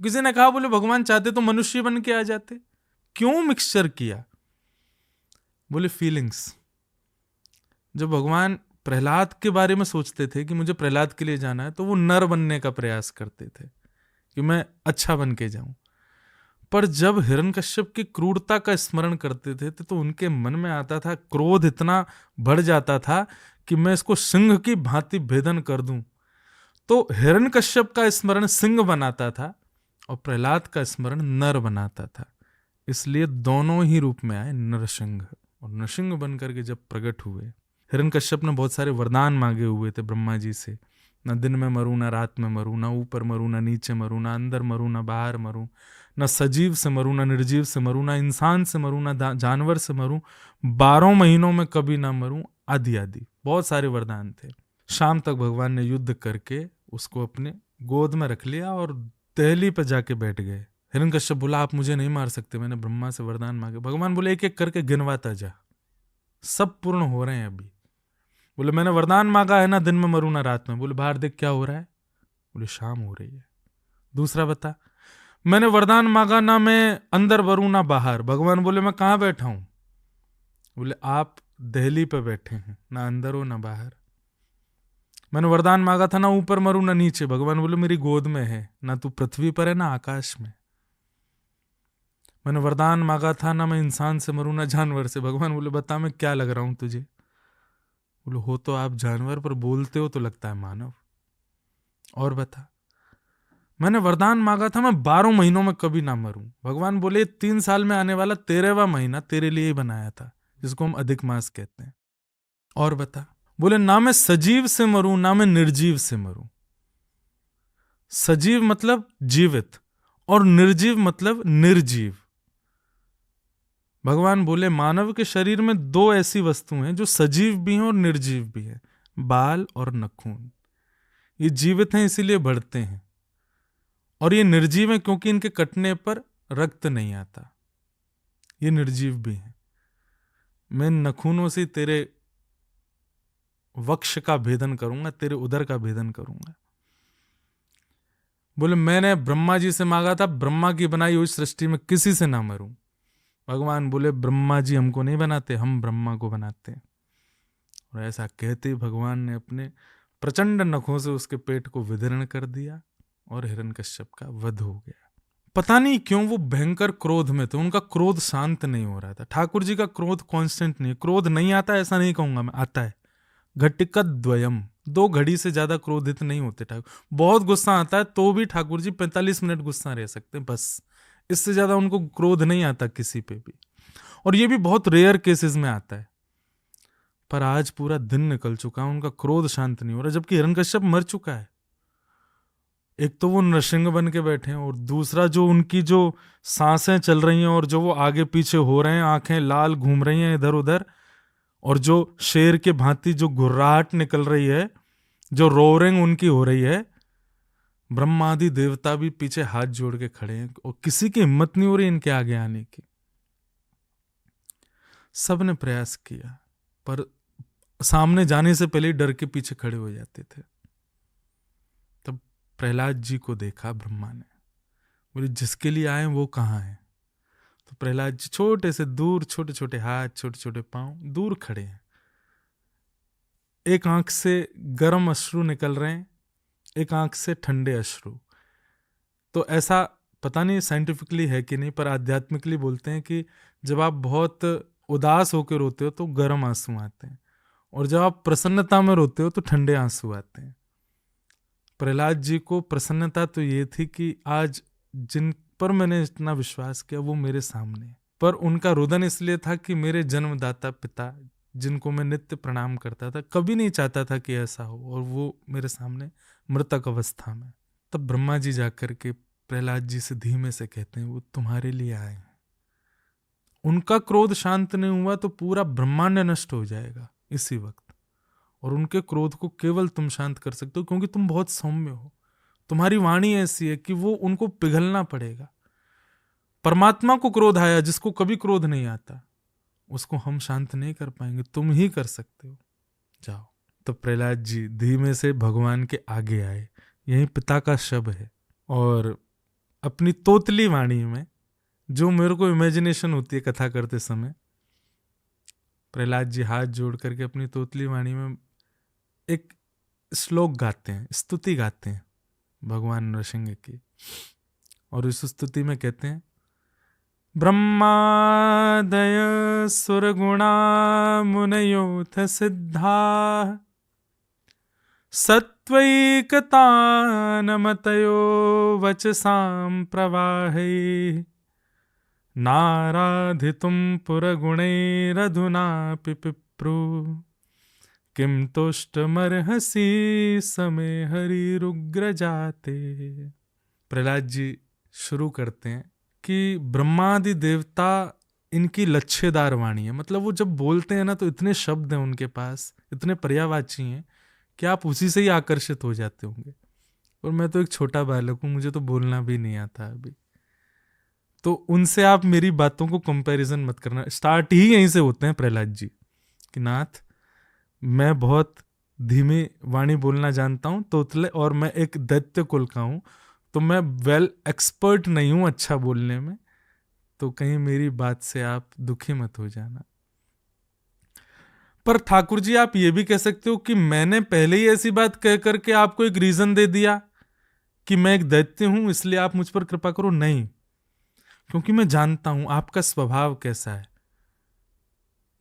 किसी ने कहा बोले भगवान चाहते तो मनुष्य बन के आ जाते, क्यों मिक्सचर किया? बोले फीलिंग्स। जब भगवान प्रहलाद के बारे में सोचते थे कि मुझे प्रहलाद के लिए जाना है, तो वो नर बनने का प्रयास करते थे कि मैं अच्छा बन के जाऊं। पर जब हिरण्यकश्यप की क्रूरता का स्मरण करते थे तो उनके मन में आता था, क्रोध इतना बढ़ जाता था कि मैं इसको सिंह की भांति भेदन कर दूं। तो हिरण्यकश्यप का स्मरण सिंह बनाता था और प्रहलाद का स्मरण नर बनाता था। इसलिए दोनों ही रूप में आए नरसिंह, और नरसिंह बनकर के जब प्रकट हुए, हिरण्यकश्यप ने बहुत सारे वरदान मांगे हुए थे ब्रह्मा जी से, न दिन में मरूं, ना रात में मरूं, ना ऊपर मरूं, ना नीचे मरूं, ना अंदर मरूं, ना बाहर मरूं, ना सजीव से मरूं, ना निर्जीव से मरूं, ना इंसान से मरूं, ना जानवर से मरूं, 12 महीनों में कभी ना मरूं, आदि आदि बहुत सारे वरदान थे। शाम तक भगवान ने युद्ध करके उसको अपने गोद में रख लिया और दहली पर जाके बैठ गए। हिरण्यकश्यप बोला आप मुझे नहीं मार सकते, मैंने ब्रह्मा से वरदान मांगे। भगवान बोले एक एक करके गिनवाता जा, सब पूर्ण हो रहे हैं अभी। बोले मैंने वरदान मांगा है ना दिन में मरूं ना रात में। बोले बाहर देख क्या हो रहा है? बोले शाम हो रही है। दूसरा बता। मैंने वरदान मांगा ना मैं अंदर मरूं ना बाहर। भगवान बोले मैं कहां बैठा हूं? बोले आप दहली पे बैठे हैं, ना अंदर हो ना बाहर। मैंने वरदान मांगा था ना ऊपर मरूं ना नीचे। भगवान बोले मेरी गोद में है, ना तू पृथ्वी पर है ना आकाश में। मैंने वरदान मांगा था ना मैं इंसान से मरूं ना जानवर से। भगवान बोले बता मैं क्या लग रहा हूं तुझे? बोले हो तो आप जानवर, पर बोलते हो तो लगता है मानव। और बता। मैंने वरदान मांगा था मैं 12 महीनों में कभी ना मरूं। भगवान बोले 3 साल में आने वाला 13वां महीना तेरे लिए ही बनाया था, जिसको हम अधिक मास कहते हैं। और बता। बोले ना मैं सजीव से मरूं ना मैं निर्जीव से मरूं। सजीव मतलब जीवित और निर्जीव मतलब निर्जीव। भगवान बोले मानव के शरीर में 2 ऐसी वस्तुएं हैं जो सजीव भी हैं और निर्जीव भी हैं, बाल और नखून। ये जीवित हैं इसीलिए बढ़ते हैं, और ये निर्जीव हैं क्योंकि इनके कटने पर रक्त नहीं आता। ये निर्जीव भी हैं। मैं नखूनों से तेरे वक्ष का भेदन करूंगा, तेरे उदर का भेदन करूंगा। बोले मैंने ब्रह्मा जी से मांगा था ब्रह्मा की बनाई हुई सृष्टि में किसी से ना मरूं। भगवान बोले ब्रह्मा जी हमको नहीं बनाते, हम ब्रह्मा को बनाते हैं। और ऐसा कहते ही भगवान ने अपने प्रचंड नखों से उसके पेट को विदीर्ण कर दिया और हिरण्यकश्यप का वध हो गया। पता नहीं क्यों वो भयंकर क्रोध में थे, उनका क्रोध शांत नहीं हो रहा था। ठाकुर जी का क्रोध कांस्टेंट नहीं, क्रोध नहीं आता ऐसा नहीं कहूंगा मैं, आता है। घटिकत द्वयम, 2 घड़ी से ज्यादा क्रोधित नहीं होते ठाकुर। बहुत गुस्सा आता है तो भी ठाकुर जी 45 मिनट गुस्सा रह सकते हैं बस, इससे ज्यादा उनको क्रोध नहीं आता किसी पे भी। और ये भी बहुत रेयर केसेस में आता है। पर आज पूरा दिन निकल चुका, उनका क्रोध शांत नहीं हो रहा, जबकि हिरण्यकश्यप मर चुका है। एक तो वो नरसिंह बन के बैठे हैं, और दूसरा जो उनकी जो सांसें चल रही हैं और जो वो आगे पीछे हो रहे हैं, आंखें लाल घूम रही हैं इधर उधर, और जो शेर के भांति जो घुर्राहट निकल रही है, जो रोरिंग उनकी हो रही है, ब्रह्मादि देवता भी पीछे हाथ जोड़ के खड़े हैं और किसी की हिम्मत नहीं हो रही इनके आगे आने की। सबने प्रयास किया पर सामने जाने से पहले डर के पीछे खड़े हो जाते थे। तब प्रहलाद जी को देखा ब्रह्मा ने, बोले जिसके लिए आए वो कहाँ है? तो प्रहलाद जी छोटे से दूर, छोटे छोटे हाथ, छोटे छोटे पांव, दूर खड़े हैं। एक आंख से गर्म अश्रु निकल रहे हैं, एक आंख से ठंडे अश्रु। तो ऐसा पता नहीं साइंटिफिकली है कि नहीं, पर आध्यात्मिकली बोलते हैं कि जब आप बहुत उदास होकर रोते हो तो गर्म आंसू आते हैं, और जब आप प्रसन्नता में रोते हो तो ठंडे आंसू आते हैं। प्रहलाद जी को प्रसन्नता तो ये थी कि आज जिन पर मैंने इतना विश्वास किया वो मेरे सामने, पर उनका रुदन इसलिए था कि मेरे जन्मदाता पिता जिनको मैं नित्य प्रणाम करता था, कभी नहीं चाहता था कि ऐसा हो, और वो मेरे सामने मृतक अवस्था में। तब ब्रह्मा जी जाकर के प्रहलाद जी से धीमे से कहते हैं वो तुम्हारे लिए आए हैं। उनका क्रोध शांत नहीं हुआ तो पूरा ब्रह्मांड नष्ट हो जाएगा इसी वक्त, और उनके क्रोध को केवल तुम शांत कर सकते हो, क्योंकि तुम बहुत सौम्य हो। तुम्हारी वाणी ऐसी है कि वो उनको पिघलना पड़ेगा। परमात्मा को क्रोध आया, जिसको कभी क्रोध नहीं आता, उसको हम शांत नहीं कर पाएंगे, तुम ही कर सकते हो, जाओ। तो प्रहलाद जी धीमे से भगवान के आगे आए। यही पिता का शब है, और अपनी तोतली वाणी में, जो मेरे को इमेजिनेशन होती है कथा करते समय, प्रहलाद जी हाथ जोड़ करके अपनी तोतली वाणी में एक श्लोक गाते हैं, स्तुति गाते हैं भगवान नृसिंह की। और इस स्तुति में कहते हैं, ब्रह्मादय सुरगुणा मुनयोथ सिद्धा सत्वैकतानमतयो वचसां प्रवाहै नाराधितुं पुरगुणैरधुनापि पिप्रू किं तुष्टमर्हसि समे हरिरुग्र जाते। प्रहलाद जी शुरू करते हैं कि ब्रह्मादि देवता इनकी लच्छेदार वाणी है। मतलब वो जब बोलते हैं ना तो इतने शब्द हैं उनके पास, इतने पर्यायवाची हैं कि आप उसी से ही आकर्षित हो जाते होंगे। और मैं तो एक छोटा बालक हूँ, मुझे तो बोलना भी नहीं आता अभी, तो उनसे आप मेरी बातों को कंपैरिजन मत करना। स्टार्ट ही यहीं से होते हैं प्रहलाद जी कि नाथ, मैं बहुत धीमी वाणी बोलना जानता हूँ तोतले, और मैं एक दैत्य कुल का हूँ, तो मैं वेल एक्सपर्ट नहीं हूँ अच्छा बोलने में, तो कहीं मेरी बात से आप दुखी मत हो जाना। पर ठाकुर जी आप ये भी कह सकते हो कि मैंने पहले ही ऐसी बात कह करके आपको एक रीजन दे दिया कि मैं एक दैत्य हूं, इसलिए आप मुझ पर कृपा करो। नहीं, क्योंकि मैं जानता हूं आपका स्वभाव कैसा है।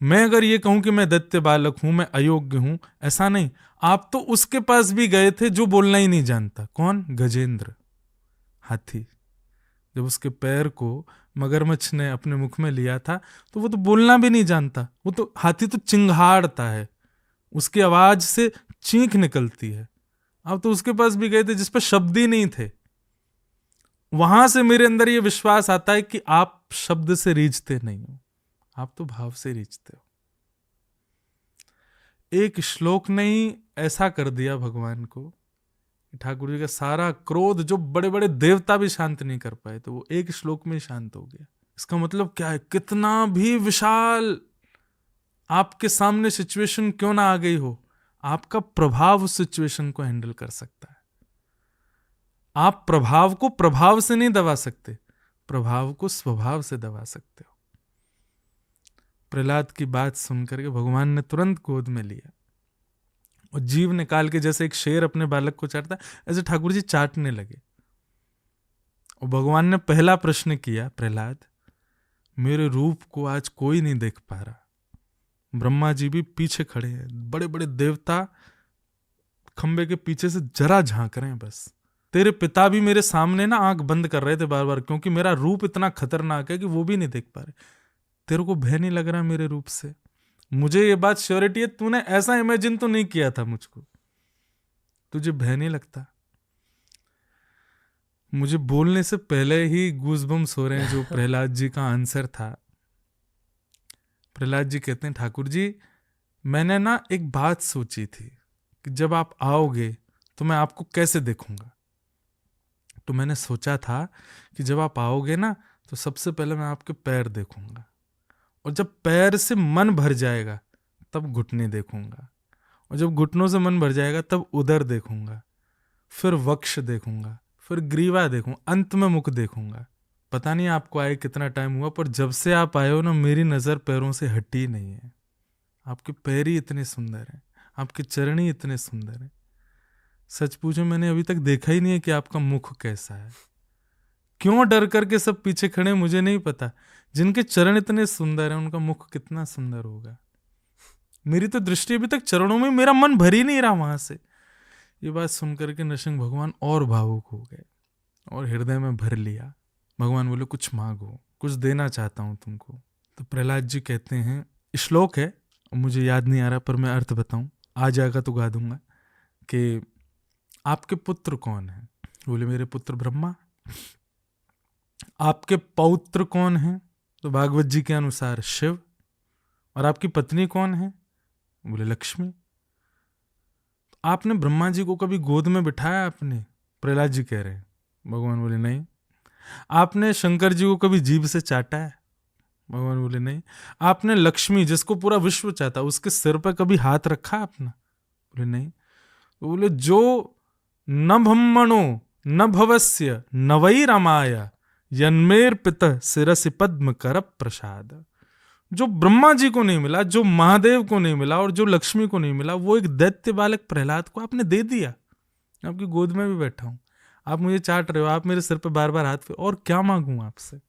मैं अगर ये कहूं कि मैं दैत्य बालक हूं, मैं अयोग्य हूं, ऐसा नहीं। आप तो उसके पास भी गए थे जो बोलना ही नहीं जानता। कौन? गजेंद्र, हाथी। जब उसके पैर को मगरमच्छ ने अपने मुख में लिया था तो वो तो बोलना भी नहीं जानता। वो तो हाथी तो चिंघाड़ता है, उसकी आवाज से चीख निकलती है। आप तो उसके पास भी गए थे जिस पर शब्द ही नहीं थे। वहां से मेरे अंदर ये विश्वास आता है कि आप शब्द से रीझते नहीं हो, आप तो भाव से रीझते हो। एक श्लोक ने ही ऐसा कर दिया भगवान को, ठाकुर जी का सारा क्रोध जो बड़े बड़े देवता भी शांत नहीं कर पाए, तो वो एक श्लोक में शांत हो गया। इसका मतलब क्या है? कितना भी विशाल आपके सामने सिचुएशन क्यों ना आ गई हो, आपका प्रभाव उस सिचुएशन को हैंडल कर सकता है। आप प्रभाव को प्रभाव से नहीं दबा सकते, प्रभाव को स्वभाव से दबा सकते हो। प्रहलाद की बात सुनकर के भगवान ने तुरंत गोद में लिया और जीव निकाल के, जैसे एक शेर अपने बालक को चाटता ऐसे ठाकुर जी चाटने लगे। और भगवान ने पहला प्रश्न किया, प्रहलाद मेरे रूप को आज कोई नहीं देख पा रहा, ब्रह्मा जी भी पीछे खड़े हैं, बड़े बड़े देवता खंबे के पीछे से जरा झांक रहे हैं बस। तेरे पिता भी मेरे सामने ना आंख बंद कर रहे थे बार बार, क्योंकि मेरा रूप इतना खतरनाक है कि वो भी नहीं देख पा रहे। तेरे को भय नहीं लग रहा मेरे रूप से? मुझे ये बात श्योरिटी है, तूने ऐसा इमेजिन तो नहीं किया था मुझको, तुझे भय नहीं लगता? मुझे बोलने से पहले ही गूज़बम्स हो रहे हैं, जो प्रहलाद जी का आंसर था। प्रहलाद जी कहते हैं, ठाकुर जी मैंने ना एक बात सोची थी कि जब आप आओगे तो मैं आपको कैसे देखूंगा। तो मैंने सोचा था कि जब आप आओगे ना तो सबसे पहले मैं आपके पैर देखूंगा, और जब पैर से मन भर जाएगा तब घुटने देखूंगा, और जब घुटनों से मन भर जाएगा तब उदर देखूंगा, फिर वक्ष देखूंगा, फिर ग्रीवा देखूंगा, अंत में मुख देखूंगा। पता नहीं आपको आए कितना टाइम हुआ, पर जब से आप आए हो ना मेरी नज़र पैरों से हटी नहीं है। आपके पैर ही इतने सुंदर हैं, आपके चरण ही इतने सुंदर हैं। सच पूछो मैंने अभी तक देखा ही नहीं है कि आपका मुख कैसा है। क्यों डर करके सब पीछे खड़े, मुझे नहीं पता। जिनके चरण इतने सुंदर हैं उनका मुख कितना सुंदर होगा। मेरी तो दृष्टि अभी तक चरणों में, मेरा मन भर ही नहीं रहा वहां से। ये बात सुनकर के नृसिंह भगवान और भावुक हो गए और हृदय में भर लिया। भगवान बोले कुछ मांगो, कुछ देना चाहता हूं तुमको। तो प्रहलाद जी कहते हैं, श्लोक है मुझे याद नहीं आ रहा, पर मैं अर्थ बताऊं, आ जाएगा तो गा दूंगा, कि आपके पुत्र कौन है? बोले मेरे पुत्र ब्रह्मा। आपके पौत्र कौन है? तो भागवत जी के अनुसार शिव। और आपकी पत्नी कौन है? बोले लक्ष्मी। आपने ब्रह्मा जी को कभी गोद में बिठाया आपने? प्रहलाद जी कह रहे हैं। भगवान बोले नहीं। आपने शंकर जी को कभी जीभ से चाटा है? भगवान बोले नहीं। आपने लक्ष्मी जिसको पूरा विश्व चाहता उसके सिर पर कभी हाथ रखा आपने? बोले नहीं। तो बोले जो न ब्रह्मणो न भवस्य न वै रमाय यन्मेर पितः शिरसि पद्म कर प्रसाद। जो ब्रह्मा जी को नहीं मिला, जो महादेव को नहीं मिला और जो लक्ष्मी को नहीं मिला, वो एक दैत्य बालक प्रहलाद को आपने दे दिया। आपकी गोद में भी बैठा हूं, आप मुझे चाट रहे हो, आप मेरे सिर पे बार बार हाथ पे, और क्या मांगू आपसे।